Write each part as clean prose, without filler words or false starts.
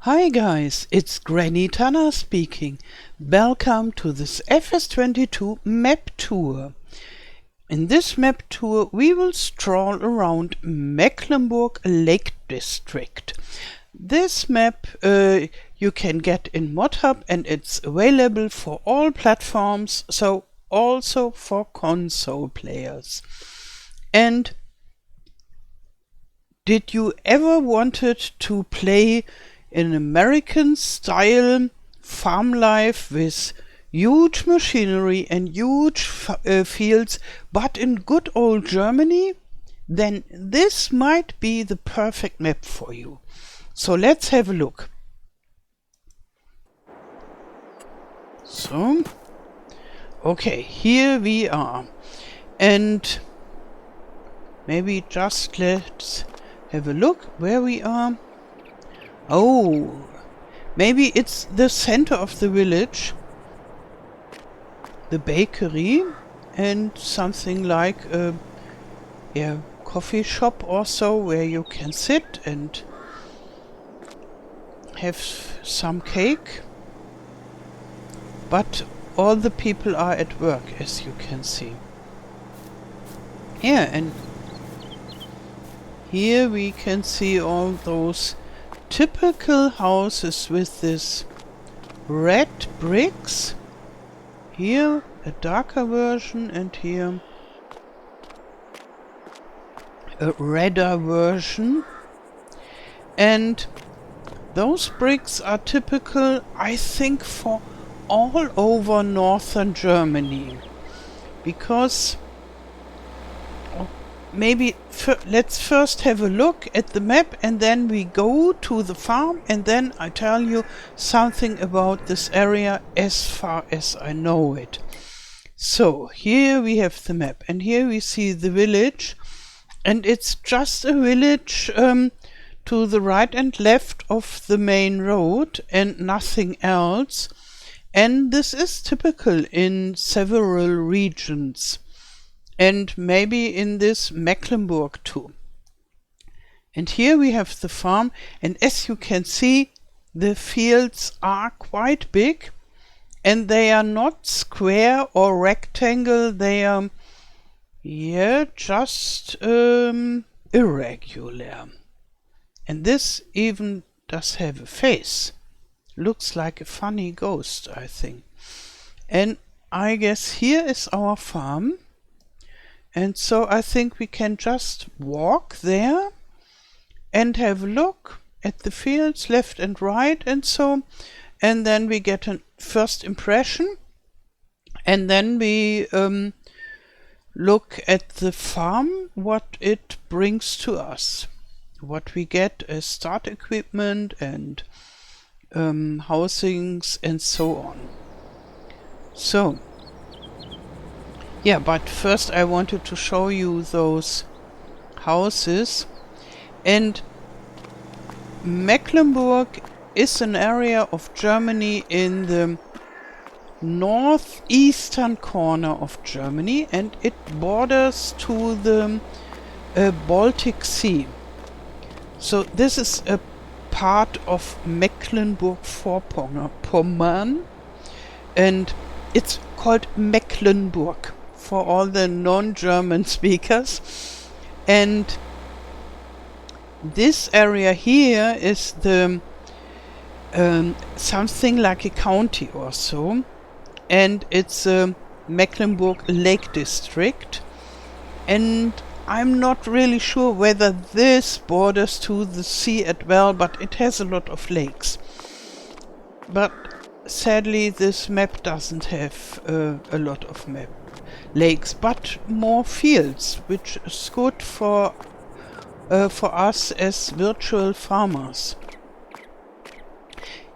Hi guys, it's Granny Tana speaking. Welcome to this FS22 map tour. In this map tour we will stroll around Mecklenburg Lake District. This map you can get in Modhub and it's available for all platforms, so also for console players. And did you ever wanted to play an American style farm life with huge machinery and huge fields, but in good old Germany? Then this might be the perfect map for you. So let's have a look. So, okay, here we are. And maybe just let's have a look where we are. Oh, maybe it's the center of the village, the bakery, and something like a coffee shop or so where you can sit and have some cake. But all the people are at work, as you can see. Yeah, and here we can see all those typical houses with this red bricks. Here a darker version and here a redder version. And those bricks are typical, I think, for all over northern Germany. Because maybe let's first have a look at the map and then we go to the farm and then I tell you something about this area as far as I know it. So here we have the map and here we see the village, and it's just a village to the right and left of the main road and nothing else. And this is typical in several regions. And maybe in this Mecklenburg too. And here we have the farm, and as you can see, the fields are quite big, and they are not square or rectangle, they are, just irregular. And this even does have a face. Looks like a funny ghost, I think. And I guess here is our farm. And so I think we can just walk there and have a look at the fields left and right and so, and then we get a first impression, and then we look at the farm, what it brings to us, what we get as start equipment and housings and so on. So yeah, but first I wanted to show you those houses. And Mecklenburg is an area of Germany in the northeastern corner of Germany, and it borders to the Baltic Sea. So this is a part of Mecklenburg-Vorpommern, and it's called Mecklenburg for all the non-German speakers. And this area here is the something like a county or so, and it's a Mecklenburg Lake District, and I'm not really sure whether this borders to the sea as well, but it has a lot of lakes. But sadly this map doesn't have a lot of lakes, but more fields, which is good for us as virtual farmers.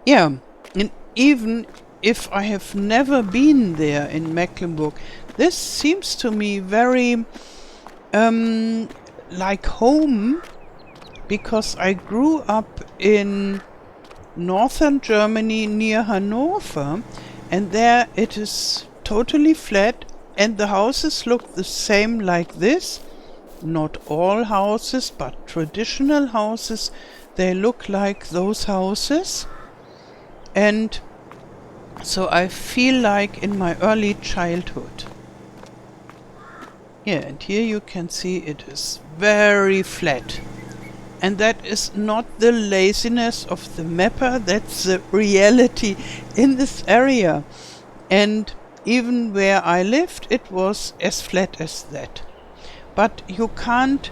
Yeah, and even if I have never been there in Mecklenburg, this seems to me very like home, because I grew up in northern Germany near Hanover, and there it is totally flat and the houses look the same like this. Not all houses, but traditional houses they look like those houses. And so I feel like in my early childhood. Yeah, and here you can see it is very flat. And that is not the laziness of the mapper, that's the reality in this area. And even where I lived, it was as flat as that. But you can't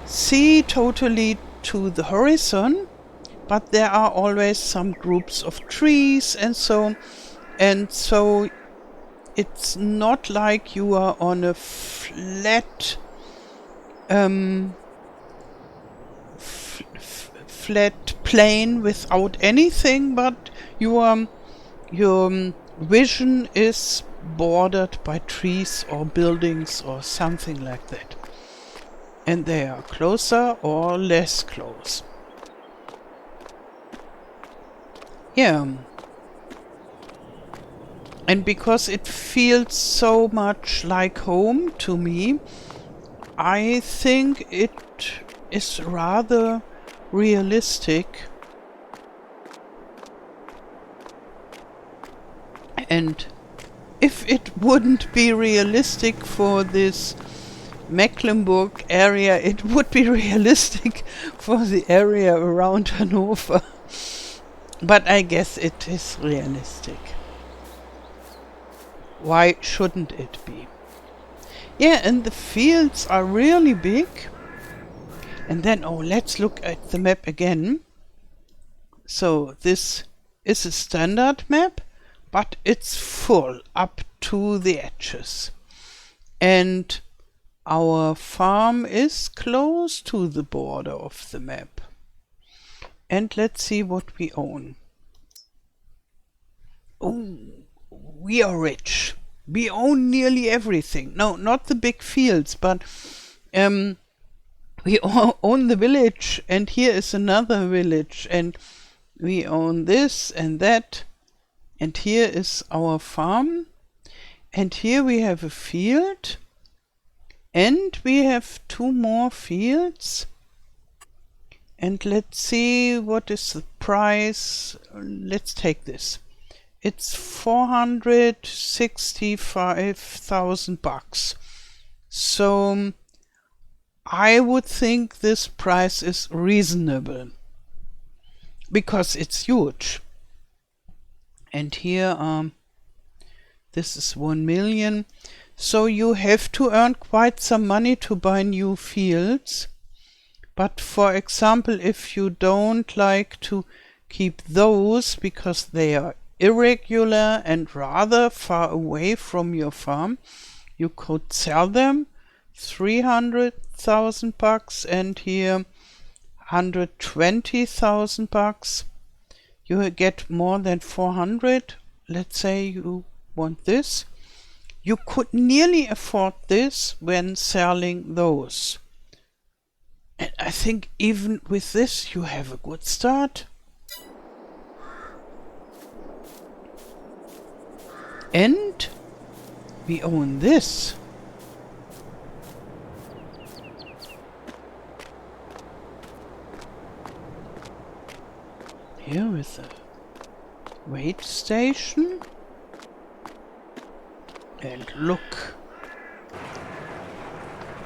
see totally to the horizon, but there are always some groups of trees and so on. And so it's not like you are on a flat flat plane without anything, but your vision is bordered by trees or buildings or something like that. And they are closer or less close. Yeah. And because it feels so much like home to me, I think it is rather realistic. And if it wouldn't be realistic for this Mecklenburg area, it would be realistic for the area around Hanover. But I guess it is realistic. Why shouldn't it be? Yeah, and the fields are really big. And then, let's look at the map again. So this is a standard map, but it's full up to the edges. And our farm is close to the border of the map. And let's see what we own. Oh, we are rich. We own nearly everything. No, not the big fields, but we own the village, and here is another village, and we own this and that, and here is our farm, and here we have a field, and we have 2 more fields. And let's see what is the price. Let's take this. It's $465,000. So I would think this price is reasonable because it's huge. And here this is 1 million. So you have to earn quite some money to buy new fields. But for example, if you don't like to keep those because they are irregular and rather far away from your farm, you could sell them $300,000 and here $120,000. You get more than 400. Let's say you want this. You could nearly afford this when selling those. And I think even with this you have a good start. And we own this. Here is a wait station. And look.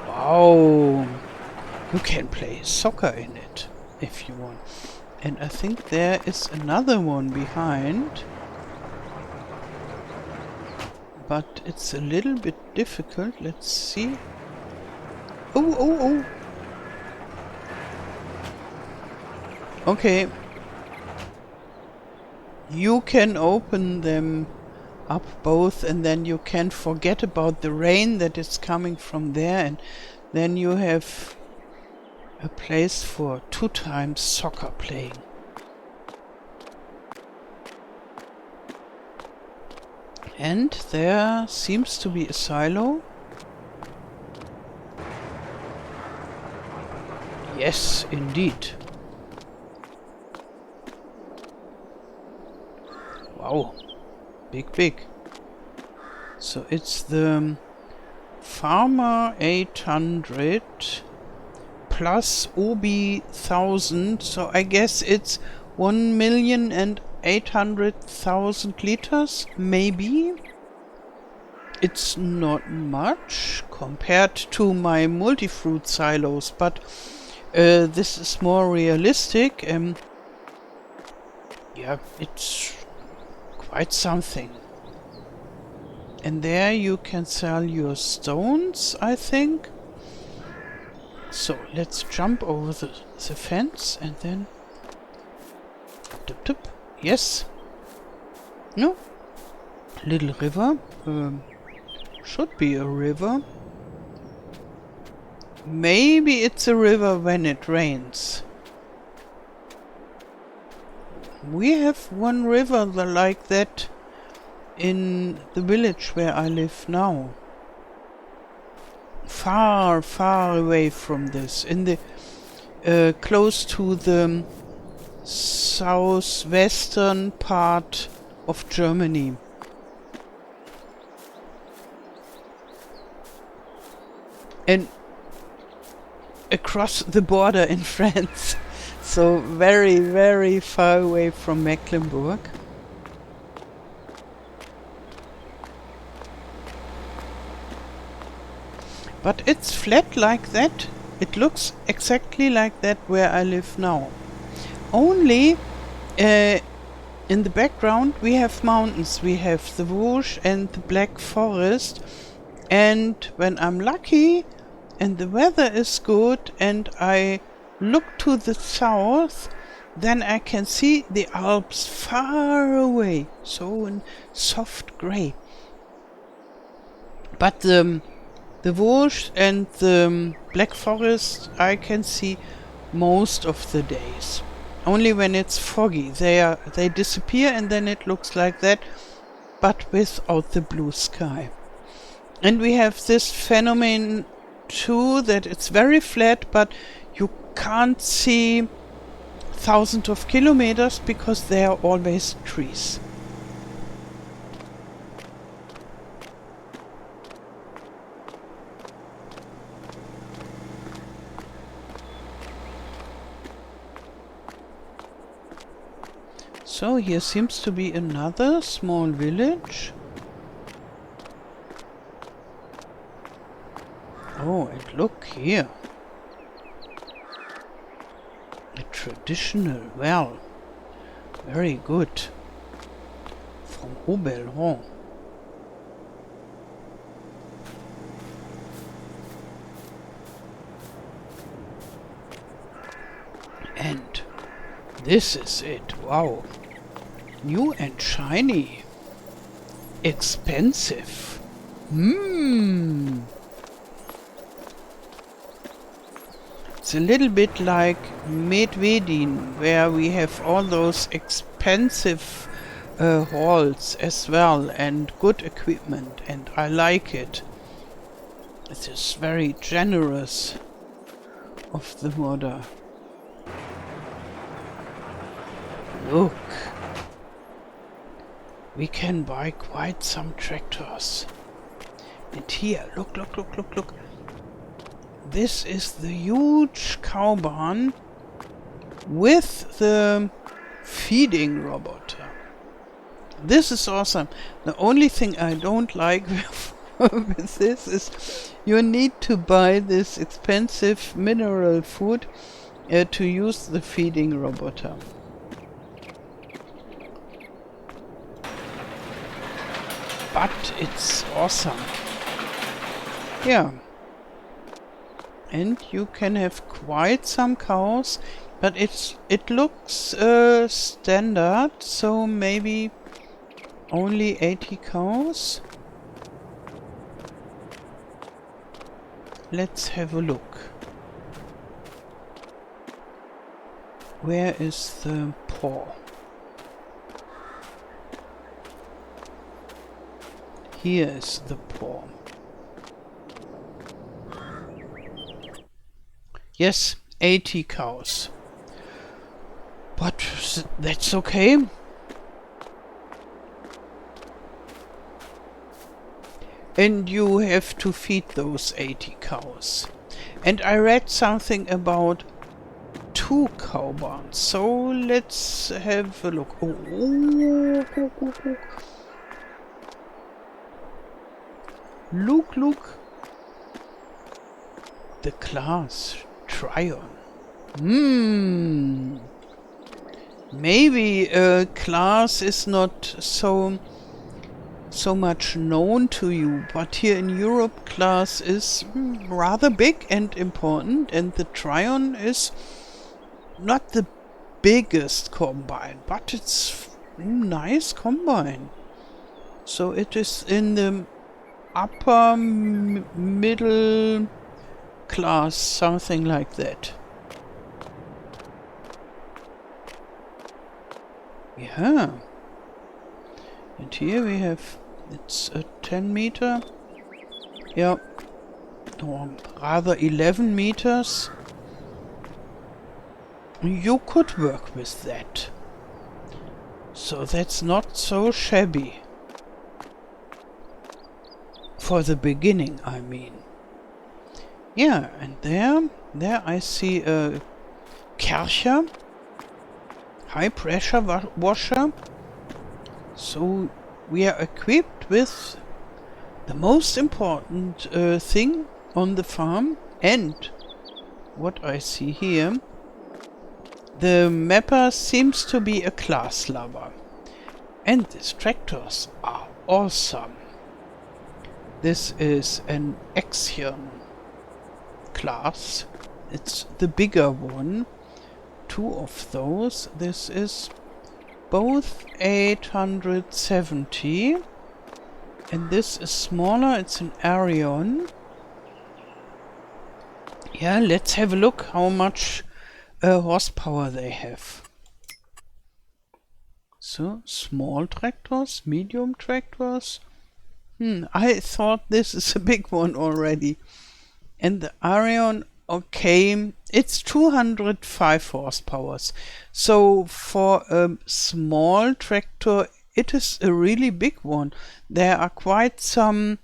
Wow. You can play soccer in it if you want. And I think there is another one behind. But it's a little bit difficult. Let's see. Oh. Okay. You can open them up both and then you can forget about the rain that is coming from there, and then you have a place for 2 times soccer playing. And there seems to be a silo. Yes, indeed. Wow, big. So it's the Farmer 800 plus OB 1000, so I guess it's 1,800,000 liters, maybe. It's not much compared to my multi-fruit silos, but this is more realistic. Yeah, it's quite something. And there you can sell your stones, I think. So let's jump over the fence and then... Tup, tup. Yes. No. Little river. Should be a river. Maybe it's a river when it rains. We have one river like that in the village where I live now. Far, far away from this. In the close to the southwestern part of Germany. And across the border in France. So very, very far away from Mecklenburg. But it's flat like that. It looks exactly like that where I live now. Only in the background we have mountains. We have the Vosges and the Black Forest. And when I'm lucky and the weather is good and I look to the south, then I can see the Alps far away, so in soft grey. But the Vosges and the Black Forest I can see most of the days. Only when it's foggy, they disappear and then it looks like that, but without the blue sky. And we have this phenomenon too, that it's very flat, but you can't see thousands of kilometers because there are always trees. So here seems to be another small village. Oh, and look here. A traditional well. Very good. From Holden. And this is it. Wow. New and shiny. Expensive. It's a little bit like Medvedin, where we have all those expensive halls as well and good equipment, and I like it. It is very generous of the modder. Look, we can buy quite some tractors. And here, look. This is the huge cow barn with the feeding robot. This is awesome. The only thing I don't like with this is you need to buy this expensive mineral food to use the feeding robot. But it's awesome. Yeah. And you can have quite some cows, but it looks standard, so maybe only 80 cows. Let's have a look. Where is the paw? Here is the paw. Yes, 80 cows. But that's okay. And you have to feed those 80 cows. And I read something about 2 cow barns. So let's have a look. Look. The class Tryon. Maybe a class is not so much known to you, but here in Europe class is rather big and important, and the Tryon is not the biggest combine, but it's a nice combine. So it is in the upper middle class, something like that. Yeah. And here we have, it's a 10 meter. Yeah. Or rather 11 meters. You could work with that. So that's not so shabby. For the beginning, I mean. Yeah, and there I see a Kercher, high pressure washer. So we are equipped with the most important thing on the farm, and what I see here, the mapper seems to be a class lover, and these tractors are awesome. This is an Axion class. It's the bigger one. 2 of those. This is both 870. And this is smaller. It's an Arion. Yeah, let's have a look how much horsepower they have. So, small tractors, medium tractors. I thought this is a big one already. And the Arion, okay, it's 205 horsepower. So for a small tractor, it is a really big one. There are quite some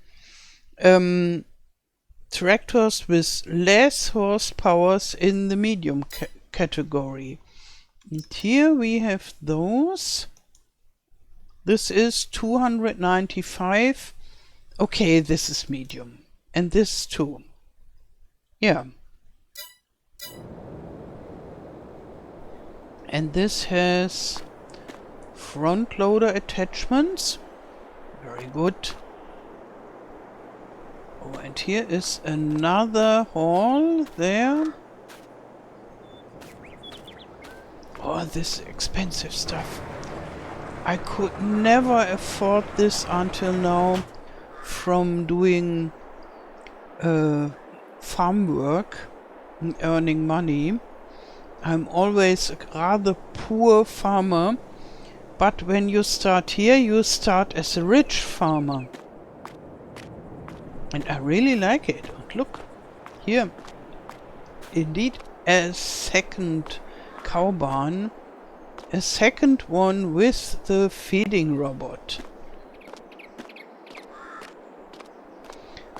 tractors with less horsepower in the medium category. And here we have those. This is 295. Okay, this is medium. And this too. Yeah. And this has front loader attachments. Very good. Oh, and here is another hall there. Oh, this expensive stuff. I could never afford this until now from doing farm work and earning money. I'm always a rather poor farmer, but when you start here, you start as a rich farmer. And I really like it. And look, here, indeed, a second cow barn, a second one with the feeding robot.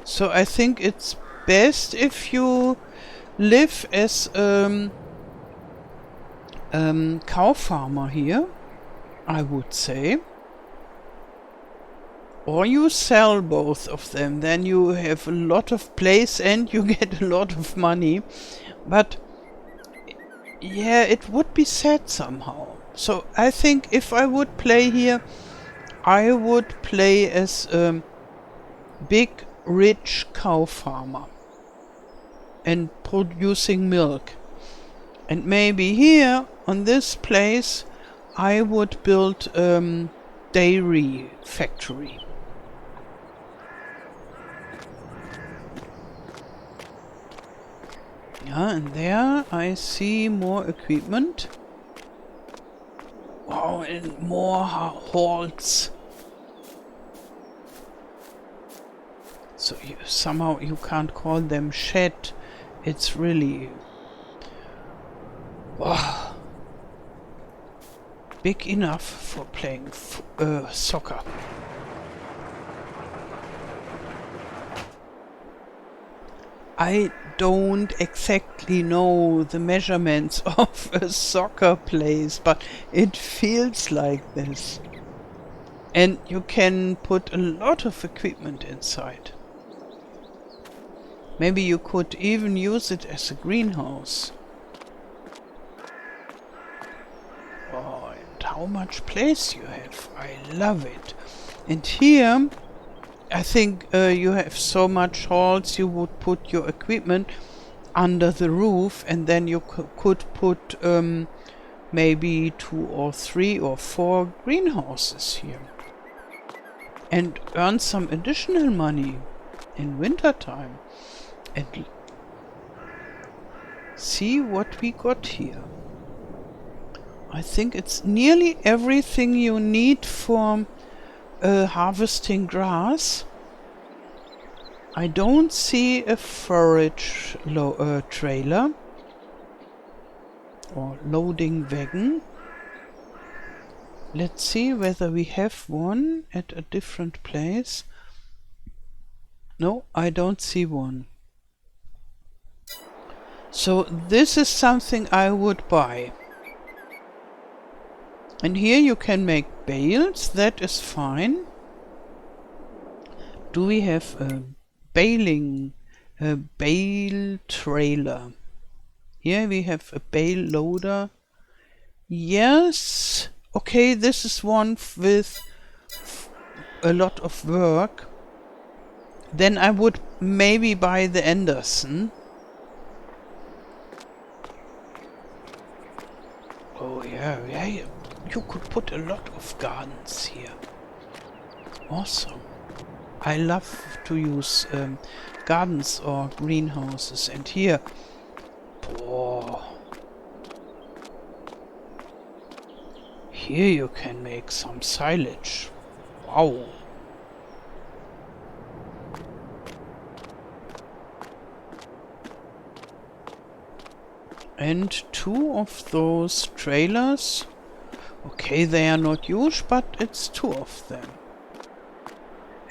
So I think it's best if you live as cow farmer here, I would say. Or you sell both of them, then you have a lot of place and you get a lot of money. But yeah, it would be sad somehow. So I think if I would play here, I would play as a big rich cow farmer and producing milk. And maybe here on this place I would build dairy factory. Yeah, and there I see more equipment. Wow, and more halls. So somehow you can't call them shed. It's really wow, big enough for playing soccer. I don't exactly know the measurements of a soccer place, but it feels like this. And you can put a lot of equipment inside. Maybe you could even use it as a greenhouse. Oh, and how much place you have. I love it. And here, I think you have so much halls, you would put your equipment under the roof, and then you could put maybe 2 or 3 or 4 greenhouses here. And earn some additional money in winter time. And see what we got here. I think it's nearly everything you need for harvesting grass. I don't see a forage trailer or loading wagon. Let's see whether we have one at a different place. No, I don't see one. So this is something I would buy. And here you can make bales, that is fine. Do we have a bale trailer? Here we have a bale loader. Yes, okay, this is one with a lot of work. Then I would maybe buy the Anderson. Oh yeah, you could put a lot of gardens here. Awesome. I love to use gardens or greenhouses. And here, oh, here you can make some silage. Wow. And 2 of those trailers. Okay, they are not huge, but it's 2 of them.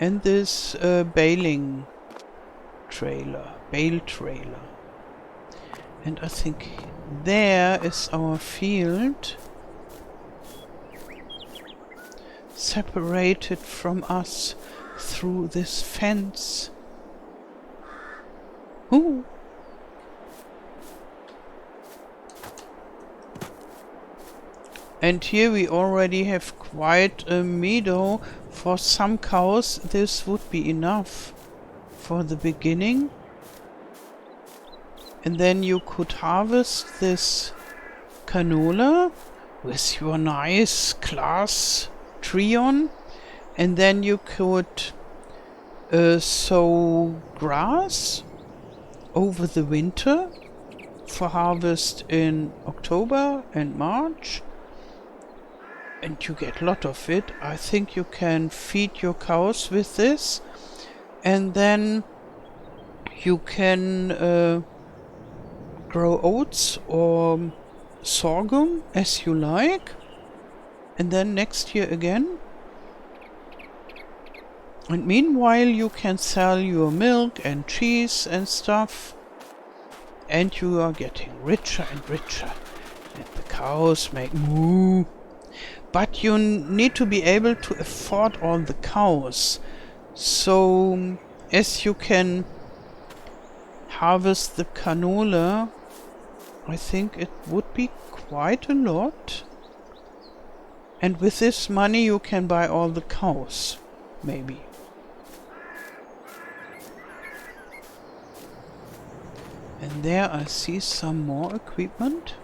And this bale trailer. And I think there is our field, separated from us through this fence. Ooh. And here we already have quite a meadow. For some cows this would be enough for the beginning. And then you could harvest this canola with your nice class Treon. And then you could sow grass over the winter for harvest in October and March. And you get a lot of it. I think you can feed your cows with this. And then you can grow oats or sorghum as you like. And then next year again. And meanwhile you can sell your milk and cheese and stuff. And you are getting richer and richer. And the cows make moo. But you need to be able to afford all the cows. So, as you can harvest the canola, I think it would be quite a lot. And with this money you can buy all the cows, maybe. And there I see some more equipment.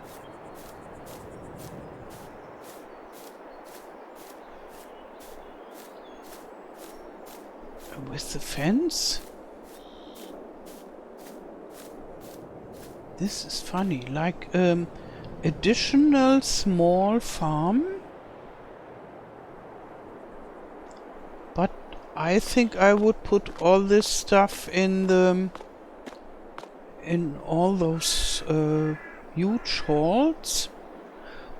With the fence. This is funny, like additional small farm. But I think I would put all this stuff in all those huge halls.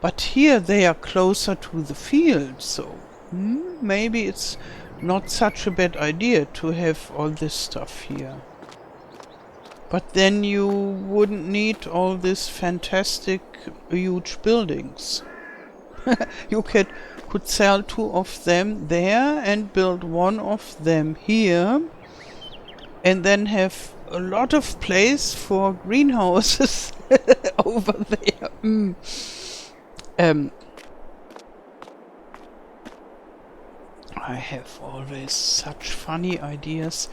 But here they are closer to the field, so maybe it's not such a bad idea to have all this stuff here. But then you wouldn't need all these fantastic huge buildings. You could sell 2 of them there and build 1 of them here, and then have a lot of place for greenhouses over there. I have always such funny ideas.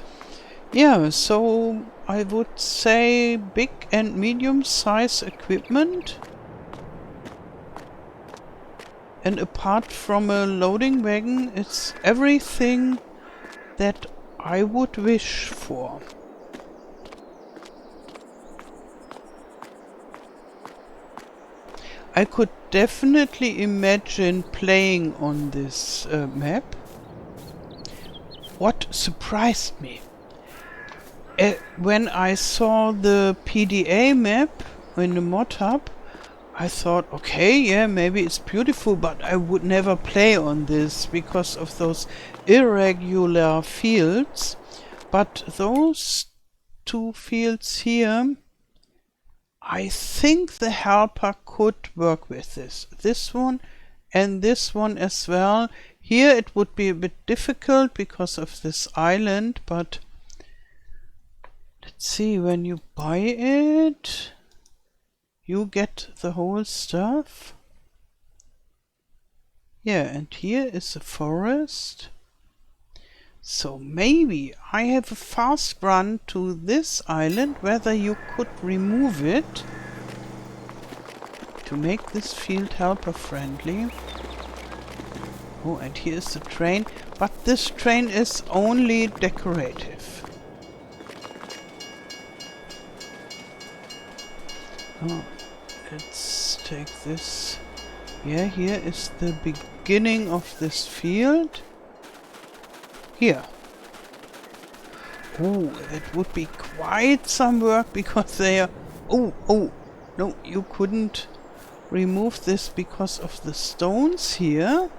Yeah, so I would say big and medium size equipment. And apart from a loading wagon, it's everything that I would wish for. I could definitely imagine playing on this map. What surprised me, when I saw the PDA map in the Modhub, I thought, okay, yeah, maybe it's beautiful, but I would never play on this because of those irregular fields. But those 2 fields here, I think the helper could work with this. This one and this one as well. Here it would be a bit difficult because of this island, but let's see, when you buy it, you get the whole stuff. Yeah, and here is a forest. So maybe I have a fast run to this island, whether you could remove it to make this field helper friendly. Oh, and here's the train, but this train is only decorative. Oh, let's take this. Yeah, here is the beginning of this field. Here. Oh, that would be quite some work because they are... Oh, no, you couldn't remove this because of the stones here.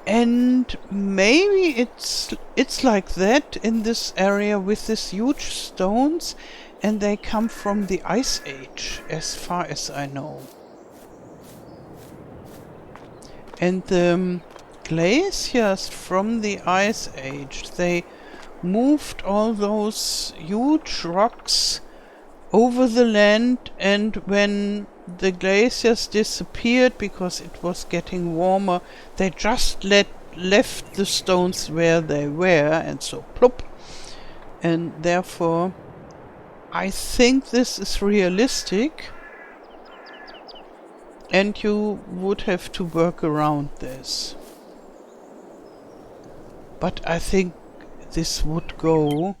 And maybe it's like that in this area with these huge stones, and they come from the Ice Age, as far as I know. And the glaciers from the Ice Age, they moved all those huge rocks over the land, and when the glaciers disappeared because it was getting warmer, they just left the stones where they were, and so plop. And therefore I think this is realistic, and you would have to work around this. But I think this would go,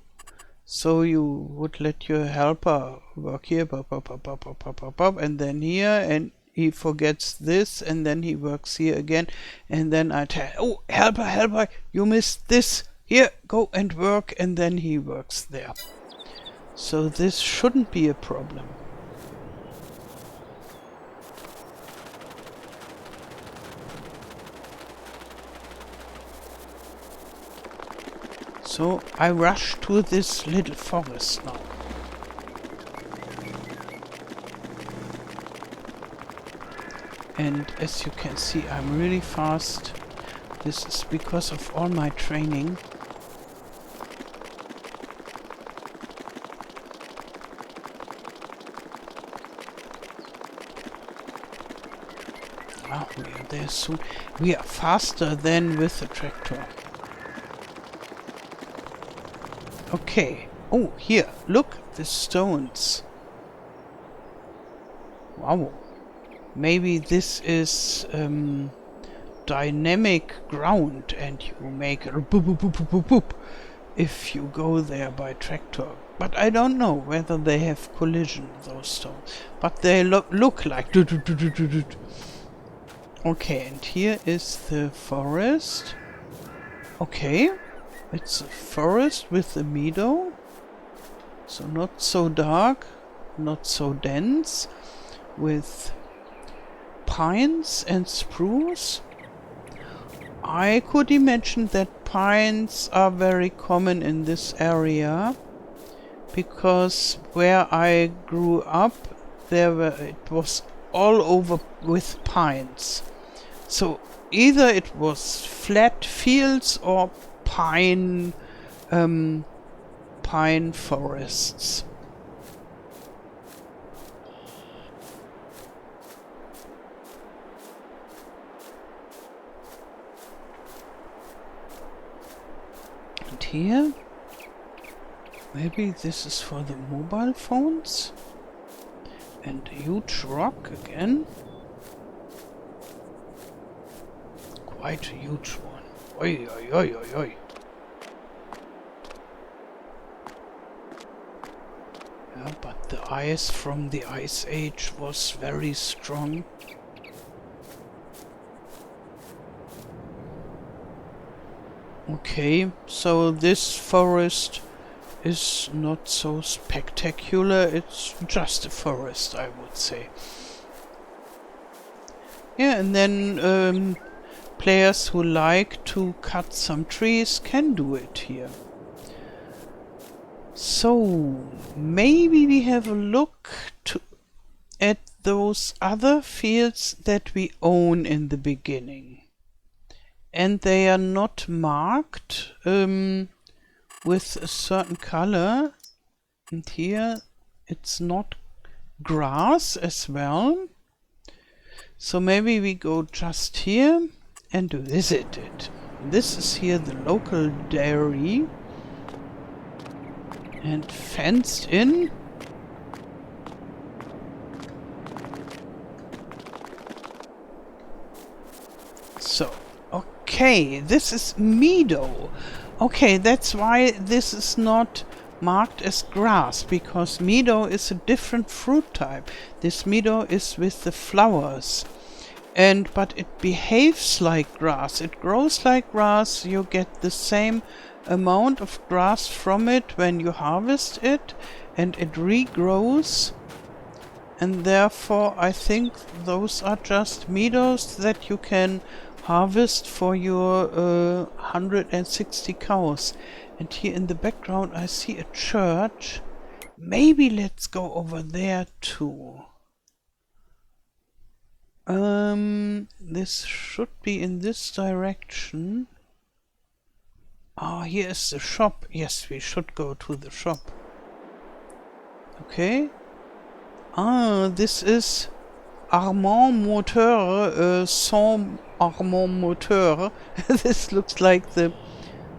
so you would let your helper work here, and then here, and he forgets this, and then he works here again, and then I tell, oh, helper, you missed this, here, go and work, and then he works there. So this shouldn't be a problem. So I rush to this little forest now. And as you can see, I'm really fast. This is because of all my training. Ah, we are there soon. We are faster than with the tractor. Okay. Oh, here, look, the stones. Wow. Maybe this is dynamic ground, and you make a boop boop boop boop boop boop if you go there by tractor. But I don't know whether they have collision, those stones. But they look like do do do do do do. Okay, and here is the forest. Okay. It's a forest with a meadow, so not so dark, not so dense, with pines and spruce. I could imagine that pines are very common in this area because where I grew up, it was all over with pines. So either it was flat fields or pine forests. And here, maybe this is for the mobile phones. And a huge rock again. Quite a huge one. Oi, oi, oi, oi, oi. Yeah, but the ice from the Ice Age was very strong. Okay, so this forest is not so spectacular, it's just a forest, I would say. Yeah, and then players who like to cut some trees can do it here. So, maybe we have a look at those other fields that we own in the beginning. And they are not marked with a certain color. And here it's not grass as well. So maybe we go just here and visit it. This is here the local dairy. And fenced in. So, okay, this is Meadow. Okay, that's why this is not marked as grass, because Meadow is a different fruit type. This Meadow is with the flowers. But it behaves like grass. It grows like grass. You get the same amount of grass from it when you harvest it, and it regrows. And therefore I think those are just meadows that you can harvest for your 160 cows. And here in the background I see a church. Maybe let's go over there too. This should be in this direction. Ah, here is the shop. Yes, we should go to the shop. Okay. Ah, this is Armand Moteur, sans Armand Moteur. This looks like the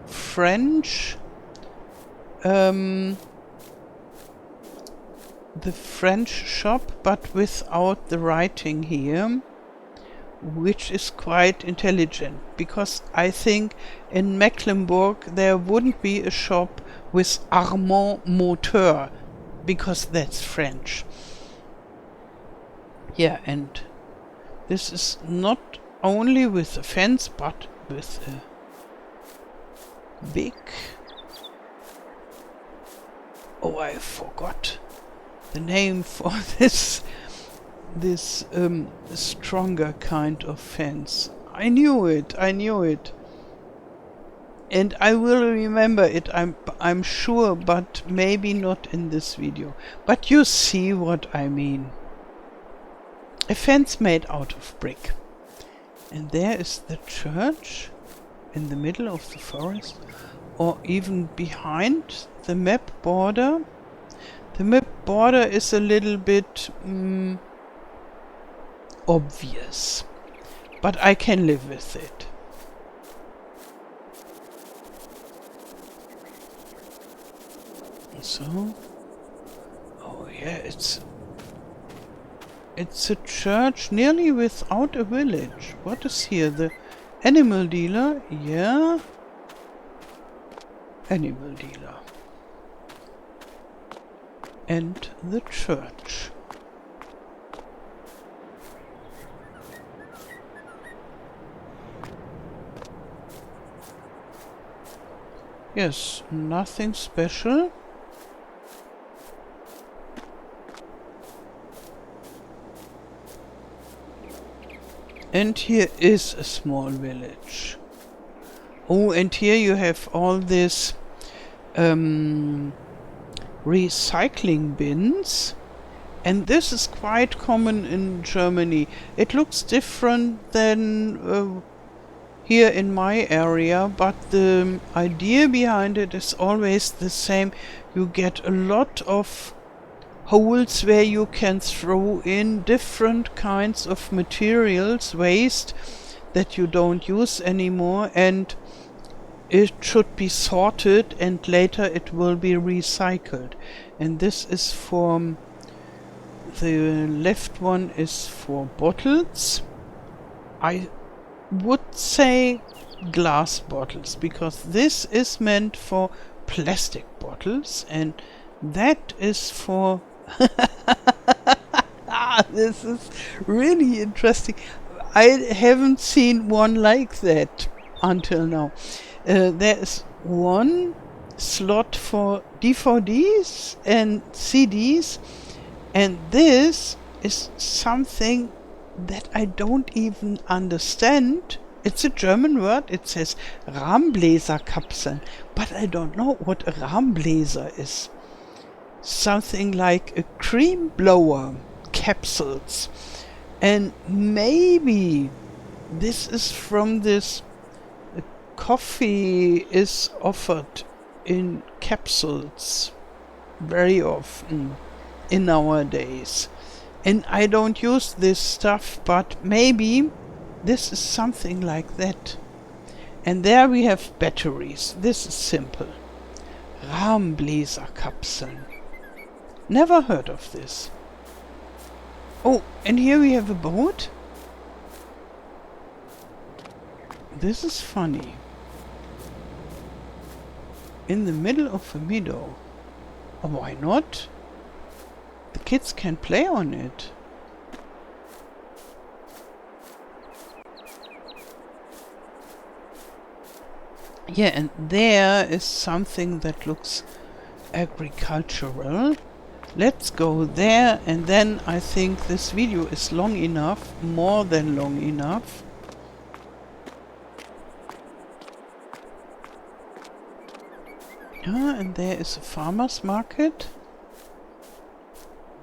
French shop, but without the writing here, which is quite intelligent, because I think in Mecklenburg there wouldn't be a shop with Armand Moteur, because that's French. Yeah, and this is not only with a fence, but with a big... Oh, I forgot the name for this stronger kind of fence. I knew it. And I will remember it, I'm sure, but maybe not in this video. But you see what I mean. A fence made out of brick. And there is the church in the middle of the forest, or even behind the map border. The map border is a little bit obvious, but I can live with it. So, oh yeah, it's a church nearly without a village. What is here? The animal dealer? Yeah. Animal dealer. And the church. Yes, nothing special. And here is a small village. Oh, and here you have all this recycling bins. And this is quite common in Germany. It looks different than here in my area, but the idea behind it is always the same. You get a lot of holes where you can throw in different kinds of materials, waste that you don't use anymore, and it should be sorted and later it will be recycled. And this is for the left one is for bottles. I would say glass bottles, because this is meant for plastic bottles, and that is for this is really interesting. I haven't seen one like that until now. There is one slot for DVDs and CDs, and this is something that I don't even understand. It's a German word. It says Rahmenbläserkapseln, but I don't know what a Rahmenbläser is. Something like a cream blower capsules. And maybe this is from this coffee is offered in capsules very often in nowadays. And I don't use this stuff, but maybe this is something like that. And there we have batteries. This is simple. Rahmenbläserkapseln. Never heard of this. Oh, and here we have a boat. This is funny. In the middle of a meadow. Oh, why not? The kids can play on it. Yeah, and there is something that looks agricultural. Let's go there, and then I think this video is long enough, more than long enough. Ah, and there is a farmer's market.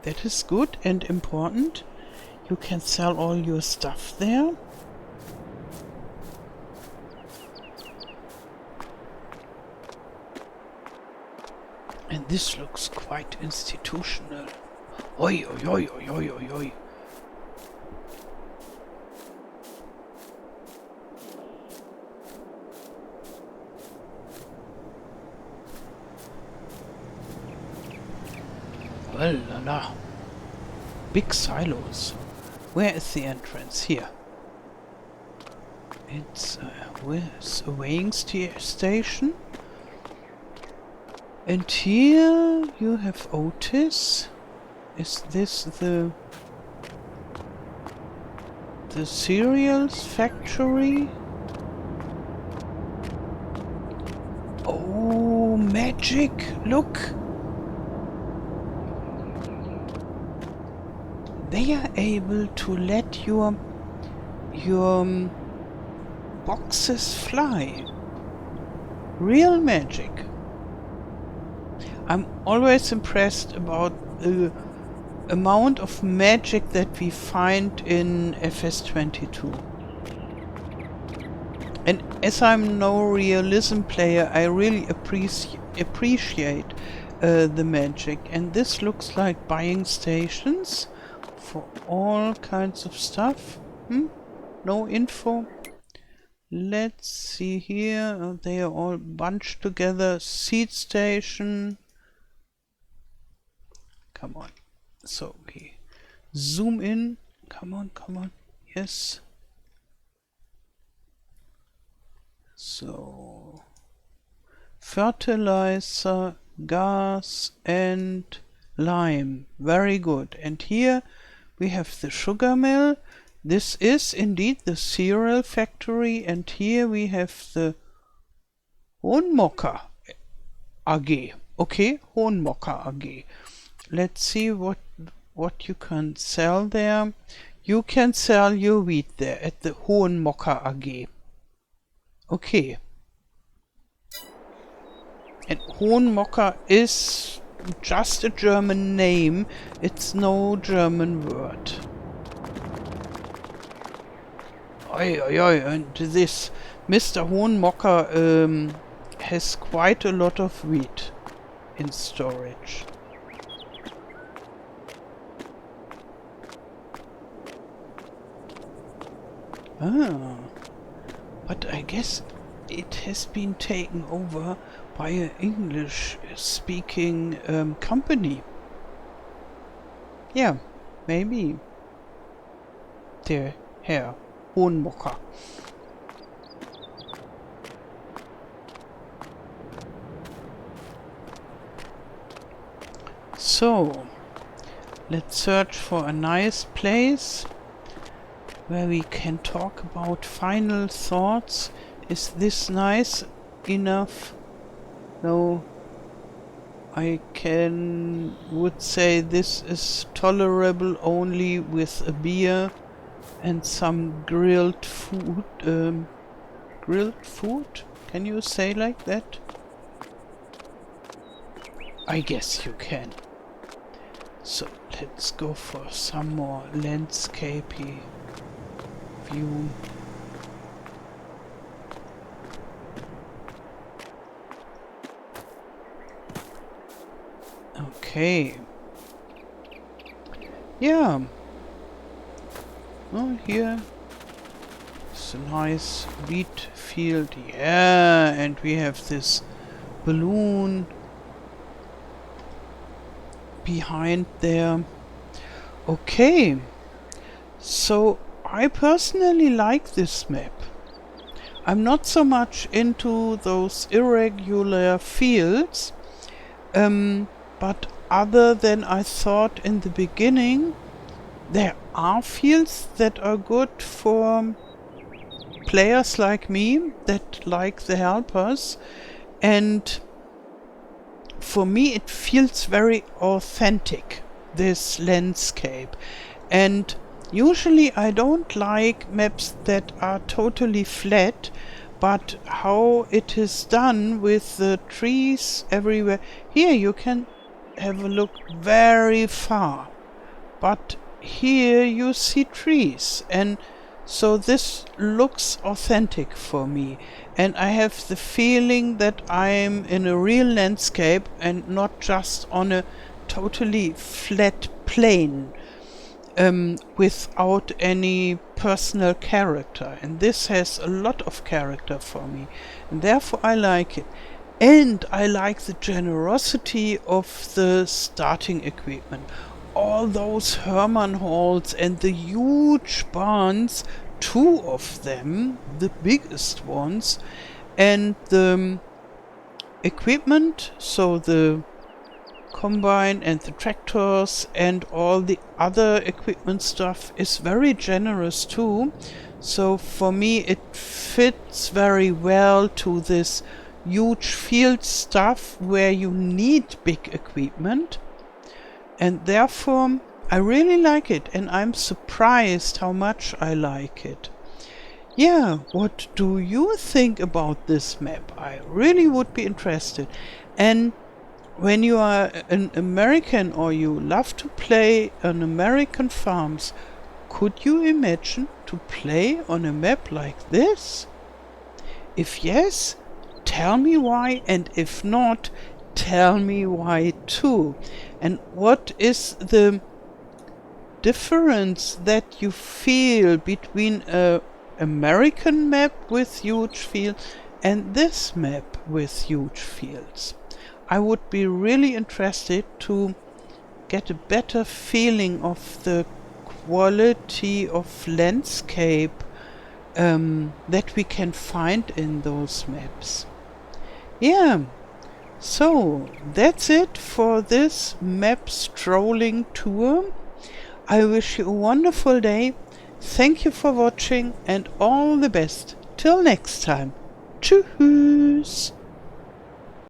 That is good and important. You can sell all your stuff there. And this looks quite institutional. Oi, oi, oi, oi, oi, oi, oi. Well, la la. Big silos. Where is the entrance? Here. It's where's a weighing station. And here you have Otis. Is this the cereals factory? Oh, magic! Look! They are able to let your boxes fly. Real magic. I'm always impressed about the amount of magic that we find in FS22. And as I'm no realism player, I really appreciate the magic. And this looks like buying stations for all kinds of stuff. No info. Let's see here. They are all bunched together. Seed station. Come on. So we zoom in. Come on, come on. Yes. So fertilizer, gas and lime. Very good. And here we have the sugar mill. This is indeed the cereal factory, and here we have the Hohenmocker AG. Okay, Hohenmocker AG. Let's see what you can sell there. You can sell your wheat there at the Hohenmocker AG. Okay. And Hohenmocker is just a German name. It's no German word. Oi, oi, oi, and this Mr. Hohenmocker has quite a lot of wheat in storage. Ah, but I guess it has been taken over by an English-speaking company. Yeah, maybe. Der Herr Hohenmocker. So, let's search for a nice place where we can talk about final thoughts. Is this nice enough? No, I would say this is tolerable only with a beer and some grilled food. Grilled food? Can you say like that? I guess you can. So let's go for some more landscapey view. Okay. Yeah. Oh, here it's a nice wheat field. Yeah, and we have this balloon behind there. Okay. So I personally like this map. I'm not so much into those irregular fields, but other than I thought in the beginning, there are fields that are good for players like me that like the helpers, and for me it feels very authentic, this landscape. And usually I don't like maps that are totally flat, but how it is done with the trees everywhere. Here you can have a look very far, but here you see trees, and so this looks authentic for me, and I have the feeling that I'm in a real landscape and not just on a totally flat plain without any personal character. And this has a lot of character for me, and therefore I like it. And I like the generosity of the starting equipment. All those Hermann halls and the huge barns, 2 of them, the biggest ones, and the equipment, so the combine and the tractors and all the other equipment stuff is very generous too. So for me it fits very well to this huge field stuff where you need big equipment, and therefore I really like it, and I'm surprised how much I like it. Yeah, what do you think about this map? I really would be interested. And when you are an American or you love to play on American farms, could you imagine to play on a map like this? If yes, tell me why, and if not, tell me why too. And what is the difference that you feel between a American map with huge fields and this map with huge fields? I would be really interested to get a better feeling of the quality of landscape that we can find in those maps. Yeah, so that's it for this map strolling tour. I wish you a wonderful day. Thank you for watching and all the best. Till next time. Tschüss.